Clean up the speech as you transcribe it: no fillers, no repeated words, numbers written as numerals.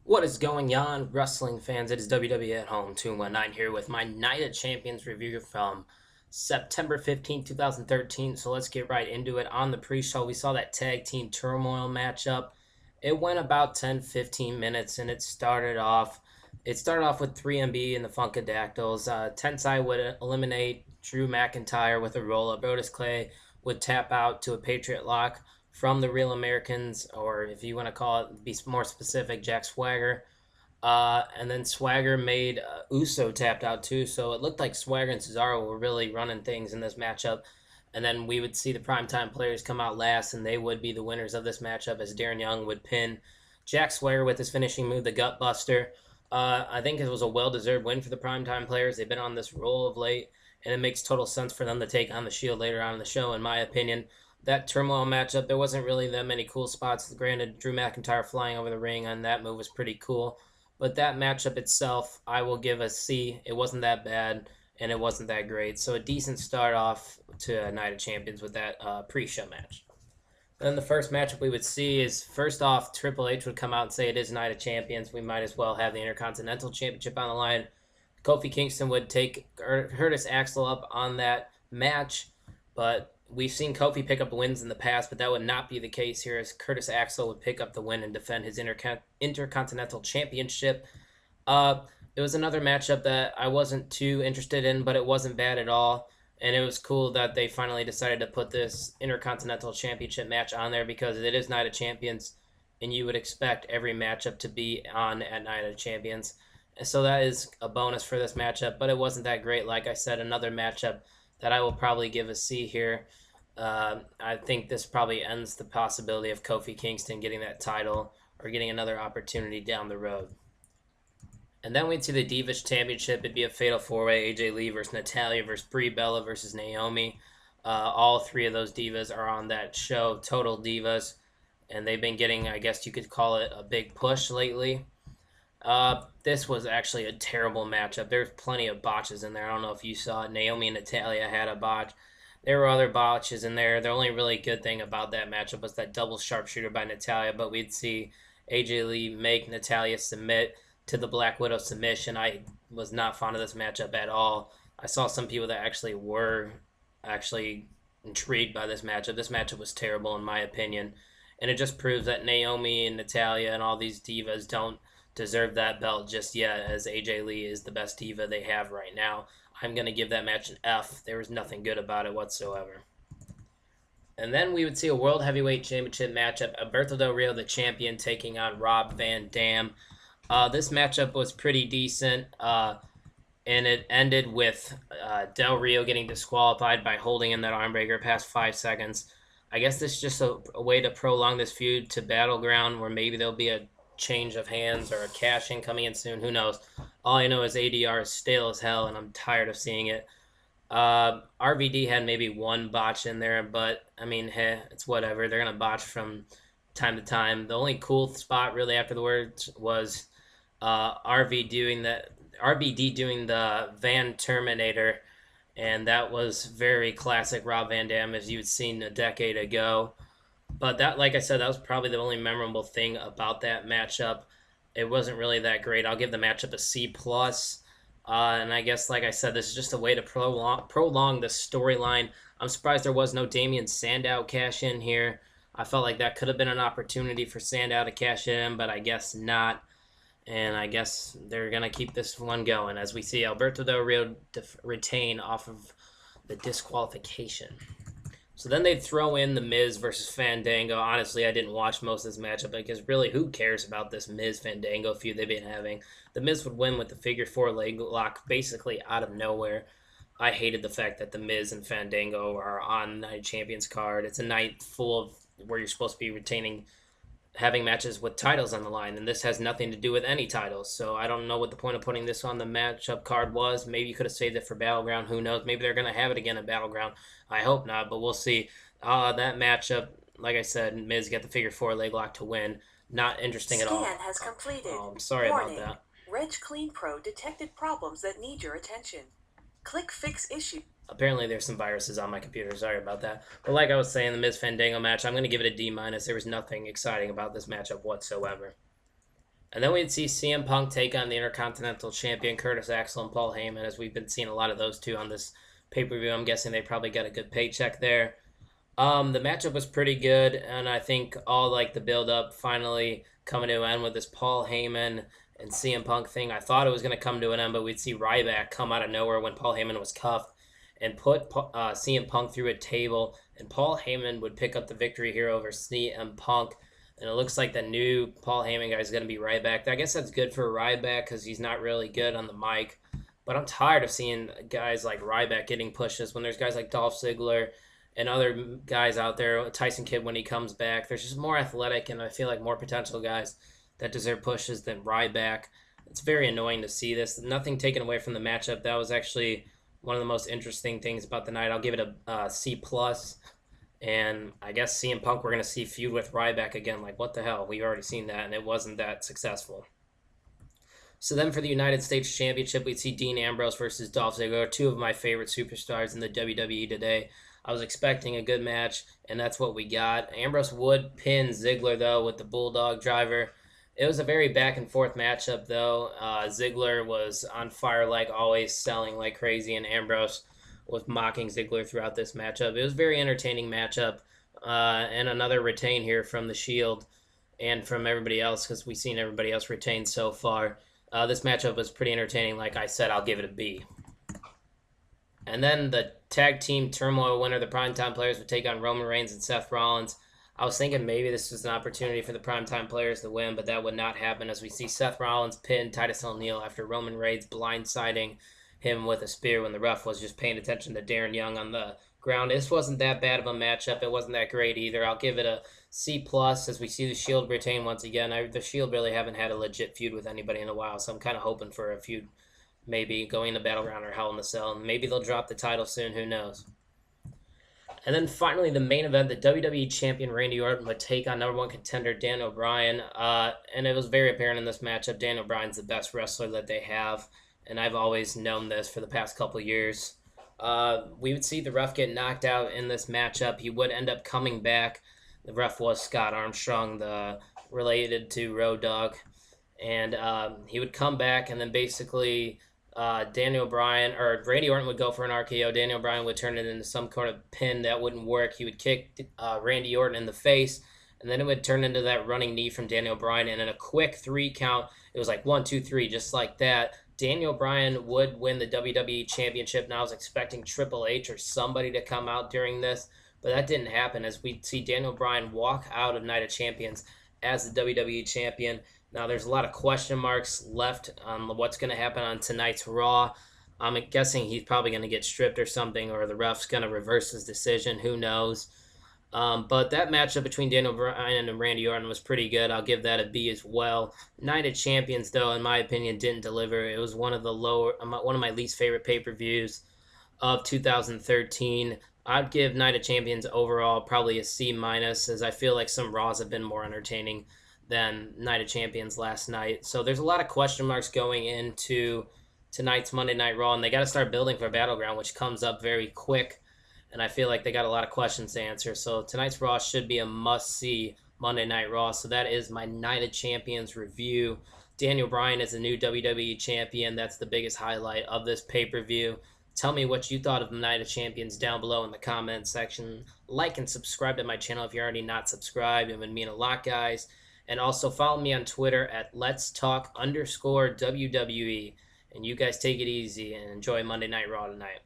What is going on, wrestling fans? It is WWE at Home 219 here with my Night of Champions review from September 15th, 2013. So let's get right into it. On the pre show, we saw that tag team turmoil matchup. It went about 10-15 minutes and it started off with 3MB and the Funkadactyls. Tensai would eliminate Drew McIntyre with a roll up. Otis Clay would tap out to a Patriot lock from the Real Americans, or if you want to call it, be more specific, Jack Swagger. And then Swagger made Uso tapped out too, so it looked like Swagger and Cesaro were really running things in this matchup. And then we would see the primetime players come out last, and they would be the winners of this matchup as Darren Young would pin Jack Swagger with his finishing move, the Gut Buster. I think it was a well-deserved win for the primetime players. They've been on this roll of late, and it makes total sense for them to take on the Shield later on in the show, in my opinion. That turmoil matchup, there wasn't really that many cool spots. Granted, Drew McIntyre flying over the ring on that move was pretty cool. But that matchup itself, I will give a C. It wasn't that bad, and it wasn't that great. So a decent start off to Night of Champions with that pre-show match. Then the first matchup we would see is, first off, Triple H would come out and say it is Night of Champions. We might as well have the Intercontinental Championship on the line. Kofi Kingston would take Curtis Axel up on that match, but we've seen Kofi pick up wins in the past, but that would not be the case here, as Curtis Axel would pick up the win and defend his Intercontinental Championship. It was another matchup that I wasn't too interested in, but it wasn't bad at all. And it was cool that they finally decided to put this Intercontinental Championship match on there, because it is Night of Champions, and you would expect every matchup to be on at Night of Champions. So that is a bonus for this matchup, but it wasn't that great. Like I said, another matchup that I will probably give a C here. I think this probably ends the possibility of Kofi Kingston getting that title or getting another opportunity down the road. And then we'd see the Divas Championship. It'd be a fatal four-way: AJ Lee versus Natalya versus Brie Bella versus Naomi. All three of those divas are on that show, Total Divas, and they've been getting, I guess you could call it, a big push lately. This was actually a terrible matchup. There's plenty of botches in there. I don't know if you saw it. Naomi and Natalya had a botch. There were other botches in there. The only really good thing about that matchup was that double sharpshooter by Natalya, but we'd see AJ Lee make Natalya submit to the Black Widow submission. I was not fond of this matchup at all. I saw some people that actually were intrigued by this matchup. This matchup was terrible in my opinion, and it just proves that Naomi and Natalya and all these divas don't deserve that belt just yet, as AJ Lee is the best diva they have right now. I'm going to give that match an F. There was nothing good about it whatsoever. And then we would see a World Heavyweight Championship matchup. Alberto Del Rio, the champion, taking on Rob Van Dam. This matchup was pretty decent, and it ended with Del Rio getting disqualified by holding in that armbreaker past 5 seconds. I guess this is just a way to prolong this feud to Battleground, where maybe there'll be a change of hands or a cash-in coming in soon. Who knows? All I know is ADR is stale as hell, and I'm tired of seeing it. RVD had maybe one botch in there, but, I mean, hey, it's whatever. They're going to botch from time to time. The only cool spot, really, after the words was RVD doing the Van Terminator, and that was very classic Rob Van Dam, as you'd seen a decade ago. But that, like I said, that was probably the only memorable thing about that matchup. It wasn't really that great. I'll give the matchup a C+. And I guess, like I said, this is just a way to prolong the storyline. I'm surprised there was no Damian Sandow cash in here. I felt like that could have been an opportunity for Sandow to cash in, but I guess not. And I guess they're going to keep this one going, as we see Alberto Del Rio retain off of the disqualification. So then they'd throw in The Miz versus Fandango. Honestly, I didn't watch most of this matchup, because really, who cares about this Miz-Fandango feud they've been having? The Miz would win with the figure 4 leg lock basically out of nowhere. I hated the fact that The Miz and Fandango are on Night Champions card. It's a night full of where you're supposed to be having matches with titles on the line, and this has nothing to do with any titles. So I don't know what the point of putting this on the matchup card was. Maybe you could have saved it for Battleground. Who knows? Maybe they're going to have it again at Battleground. I hope not, but we'll see. That matchup, like I said, Miz got the figure 4 leg lock to win. Not interesting at all. Scan has completed. I'm sorry Warning. about that. Reg Clean Pro detected problems that need your attention. Click Fix Issue. Apparently there's some viruses on my computer. Sorry about that. But like I was saying, the Miz Fandango match, I'm going to give it a D-. There was nothing exciting about this matchup whatsoever. And then we'd see CM Punk take on the Intercontinental Champion Curtis Axel and Paul Heyman, as we've been seeing a lot of those two on this pay per view. I'm guessing they probably got a good paycheck there. The matchup was pretty good, and I think all like the build up finally coming to an end with this Paul Heyman and CM Punk thing. I thought it was going to come to an end, but we'd see Ryback come out of nowhere when Paul Heyman was cuffed and put CM Punk through a table, and Paul Heyman would pick up the victory here over CM Punk. And it looks like the new Paul Heyman guy is going to be Ryback. I guess that's good for Ryback because he's not really good on the mic. But I'm tired of seeing guys like Ryback getting pushes when there's guys like Dolph Ziggler and other guys out there. Tyson Kidd when he comes back. There's just more athletic and I feel like more potential guys that deserve pushes than Ryback. It's very annoying to see this. Nothing taken away from the matchup. That was actually one of the most interesting things about the night. I'll give it a C plus. And I guess CM Punk we're going to see feud with Ryback again. Like, what the hell? We've already seen that, and it wasn't that successful. So then for the United States Championship, we'd see Dean Ambrose versus Dolph Ziggler, two of my favorite superstars in the WWE today. I was expecting a good match, and that's what we got. Ambrose would pin Ziggler, though, with the Bulldog driver. It was a very back-and-forth matchup, though. Ziggler was on fire like always, selling like crazy, and Ambrose was mocking Ziggler throughout this matchup. It was a very entertaining matchup, and another retain here from the Shield and from everybody else because we've seen everybody else retain so far. This matchup was pretty entertaining. Like I said, I'll give it a B. And then the tag team turmoil winner, the Primetime Players, would take on Roman Reigns and Seth Rollins. I was thinking maybe this was an opportunity for the Primetime Players to win, but that would not happen as we see Seth Rollins pin Titus O'Neil after Roman Reigns blindsiding him with a spear when the ref was just paying attention to Darren Young on the ground. This wasn't that bad of a matchup. It wasn't that great either. I'll give it a C plus as we see the Shield retain once again. The Shield really haven't had a legit feud with anybody in a while, so I'm kind of hoping for a feud maybe going to Battleground or Hell in the Cell. And maybe they'll drop the title soon. Who knows? And then finally, the main event, the WWE Champion Randy Orton would take on number one contender Daniel Bryan. And it was very apparent in this matchup, Daniel Bryan's the best wrestler that they have. And I've always known this for the past couple of years. We would see the ref get knocked out in this matchup. He would end up coming back. The ref was Scott Armstrong, the related to Road Dogg. And he would come back, and then basically Daniel Bryan, or Randy Orton would go for an RKO. Daniel Bryan would turn it into some kind of pin that wouldn't work. He would kick Randy Orton in the face, and then it would turn into that running knee from Daniel Bryan. And in a quick 3 count, it was like 1, 2, 3, just like that. Daniel Bryan would win the WWE Championship, and I was expecting Triple H or somebody to come out during this, but that didn't happen as we see Daniel Bryan walk out of Night of Champions as the WWE Champion. Now, there's a lot of question marks left on what's going to happen on tonight's Raw. I'm guessing he's probably going to get stripped or something, or the ref's going to reverse his decision. Who knows? But that matchup between Daniel Bryan and Randy Orton was pretty good. I'll give that a B as well. Night of Champions, though, in my opinion, didn't deliver. It was one of my least favorite pay-per-views of 2013. I'd give Night of Champions overall probably a C minus, as I feel like some Raws have been more entertaining than Night of Champions last night. So there's a lot of question marks going into tonight's Monday Night Raw, and they got to start building for Battleground, which comes up very quick. And I feel like they got a lot of questions to answer. So tonight's Raw should be a must-see Monday Night Raw. So that is my Night of Champions review. Daniel Bryan is the new WWE Champion. That's the biggest highlight of this pay-per-view. Tell me what you thought of the Night of Champions down below in the comments section. Like and subscribe to my channel if you're already not subscribed. It would mean a lot, guys. And also follow me on Twitter at Let's Talk _WWE. And you guys take it easy and enjoy Monday Night Raw tonight.